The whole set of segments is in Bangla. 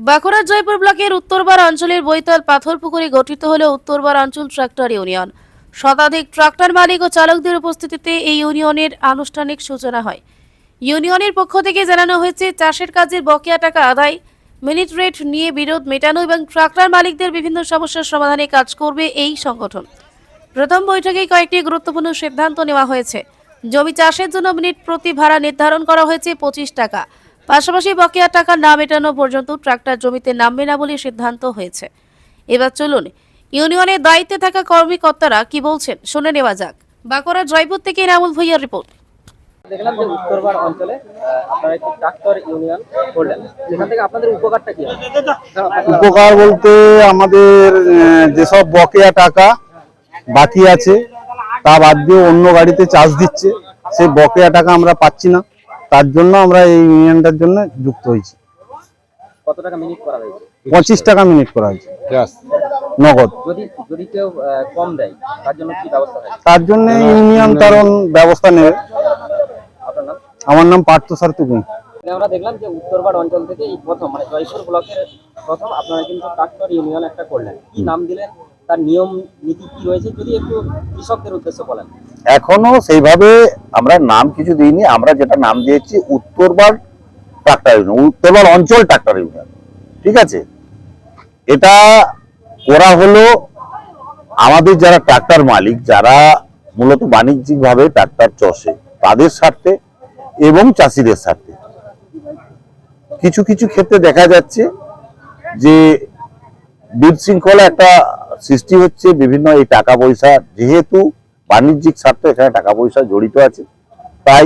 বাঁকুড়ার জয়পুর ব্লকের উত্তরবার অঞ্চলের বৈতল পাথরপুকুরে গঠিত হল উত্তরবার অঞ্চল ট্রাক্টর ইউনিয়ন। শতাধিক ট্রাক্টর মালিক ও চালকদের উপস্থিতিতে এই ইউনিয়নের আনুষ্ঠানিক সূচনা হয়। ইউনিয়নের পক্ষ থেকে জানানো হয়েছে, চাষের কাজের বকেয়া টাকা আদায়, মিনিট রেট নিয়ে বিরোধ মেটানো এবং ট্রাক্টর মালিকদের বিভিন্ন সমস্যার সমাধানে কাজ করবে এই সংগঠন। প্রথম বৈঠকে কয়েকটি গুরুত্বপূর্ণ সিদ্ধান্ত নেওয়া হয়েছে। জমি চাষের জন্য মিনিট প্রতি ভাড়া নির্ধারণ করা হয়েছে 25 টাকা। পাশাপাশি বকেয়া টাকা না মেটানো পর্যন্ত ট্রাক্টর জমিতে নামবে না বলে সিদ্ধান্ত হয়েছে। এবার চলুন ইউনিয়নের দায়িত্বে থাকা কর্মকর্তারা কি বলছেন শুনে নেওয়া যাক। বাঁকুড়া জয়পুর থেকে রামুল ভুইয়ার রিপোর্ট। দেখলাম যে উত্তরবার অঞ্চলে আপনারা একটি ট্রাক্টর ইউনিয়ন করলেন, এখান থেকে আপনাদের উপকারটা কি? উপকার বলতে আমাদের যেসব বকেয়া টাকা বাকি আছে তা বাদ দিয়ে অন্য গাড়িতে চার্জ দিচ্ছে, সেই বকেয়া টাকা আমরা পাচ্ছি না। তার জন্য আমরা এই ইউনিয়নটার জন্য যুক্ত হয়েছি। কত টাকা মিনিট করা হয়েছে? 25 টাকা মিনিট করা হয়েছে নগদ। যদি যদি কেউ কম দেয় তার জন্য কি ব্যবস্থা হয়? তার জন্য ইউনিয়ন তার ব্যবস্থা নেবে। আপনার নাম? আমার নাম পার্থ সার্থুকুন। আমরা দেখলাম যে উত্তরবার অঞ্চল থেকে এই প্রথম, মানে জয়পুর ব্লকের প্রথম আপনারা কিন্তু ট্রাক্টর ইউনিয়ন একটা করলেন। কি নাম দিলেন, তার নিয়ম নীতি কি রয়েছে যদি একটু কৃষকদের উদ্দেশ্যে বলেন। এখনো সেইভাবে আমরা নাম কিছু দিইনি, আমরা যেটা নাম দিয়েছি উত্তরবার ট্রাক্টর ইউনিয়ন, উত্তরবার অঞ্চল ট্রাক্টর ইউনিয়ন। ঠিক আছে, এটা করা হলো আমাদের যারা ট্রাক্টর মালিক, যারা মূলত বাণিজ্যিক ভাবে ট্রাক্টর চষে তাদের স্বার্থে এবং চাষিদের স্বার্থে। কিছু কিছু ক্ষেত্রে দেখা যাচ্ছে যে বিশৃঙ্খলা একটা সৃষ্টি হচ্ছে, বিভিন্ন এই টাকা পয়সা, যেহেতু বাণিজ্যিক স্বার্থ এখানে টাকা পয়সা জড়িত আছে, তাই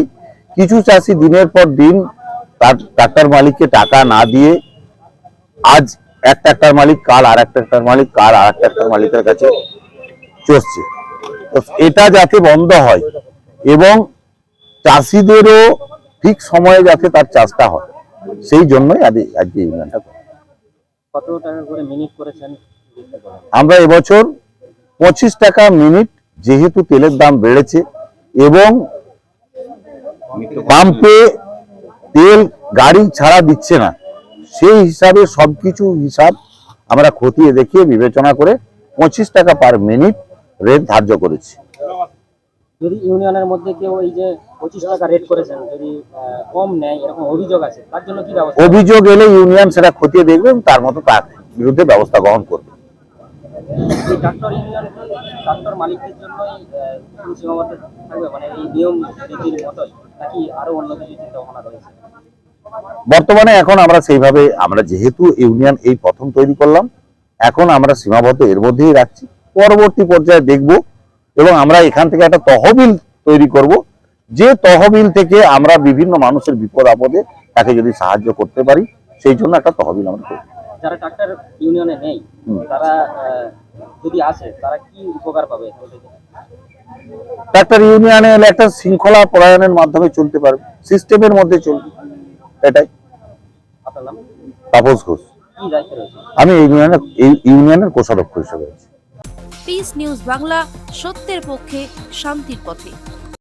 কিছু চাষি দিনের পর দিন তার ট্রাক্টর মালিককে টাকা না দিয়ে আজ এক ট্রাক্টর মালিক, কাল আর এক ট্রাক্টর মালিক, কাল আর এক ট্রাক্টর মালিকের কাছে চষছে। তো এটা যাতে বন্ধ হয় এবং চাষিদেরও ঠিক সময়ে যাতে তার চাষটা হয়, সেই জন্যই আজকে ইউনিয়নটা। কত টাকা করে মিনিট করেছেন? আমরা এবছর 25 টাকা মিনিট, যেহেতু তেলের দাম বেড়েছে এবং পাম্পে তেল গাড়ি ছাড়া দিচ্ছে না, সেই হিসাবে সবকিছু হিসাব আমরা খতিয়ে দেখিয়ে বিবেচনা করে 25 টাকা পার মিনিট রেট ধার্য করেছি। যদি ইউনিয়নের মধ্যে কেউ এই যে 25 টাকা রেট করেছেন যদি কম নেয়, এরকম অভিযোগ আছে, তার জন্য কি ব্যবস্থা? অভিযোগ এলে ইউনিয়ন সেটা খতিয়ে দেখবে এবং তার মতো তার বিরুদ্ধে ব্যবস্থা গ্রহণ করবে। এই ট্রাক্টর ইউনিয়ন ট্রাক্টর মালিকদের জন্যই সীমাবদ্ধ থাকবে, মানে এই নিয়ম নীতির মতোই, নাকি আরো অন্য কিছু চিন্তা ভাবনা রয়েছে? বর্তমানে এখন আমরা সেইভাবে, আমরা যেহেতু ইউনিয়ন এই প্রথম তৈরি করলাম, এখন আমরা সীমাবদ্ধ এর মধ্যেই রাখছি। পরবর্তী পর্যায়ে দেখব এবং আমরা এখান থেকে একটা তহবিল তৈরি করব, যে তহবিল থেকে আমরা বিভিন্ন মানুষের বিপদ আপদে তাকে যদি সাহায্য করতে পারি, সেই জন্য একটা তহবিল আমরা করব। যারা ট্রাক্টর ইউনিয়নে নেই তারা যদি আসে তারা কি উপকার পাবে? ট্রাক্টর ইউনিয়নে এলে একটা শৃঙ্খলা পরায়ণের মাধ্যমে চলতে পারবে, সিস্টেমের মধ্যে চলবে, এটাই। আপনার নাম? তাপস ঘোষ। কি দায়িত্ব রয়েছে? আমি এই ইউনিয়নের কোষাধ্যক্ষ হিসেবে আছি। পিস নিউজ বাংলা, সত্যের পক্ষে, শান্তির পথে।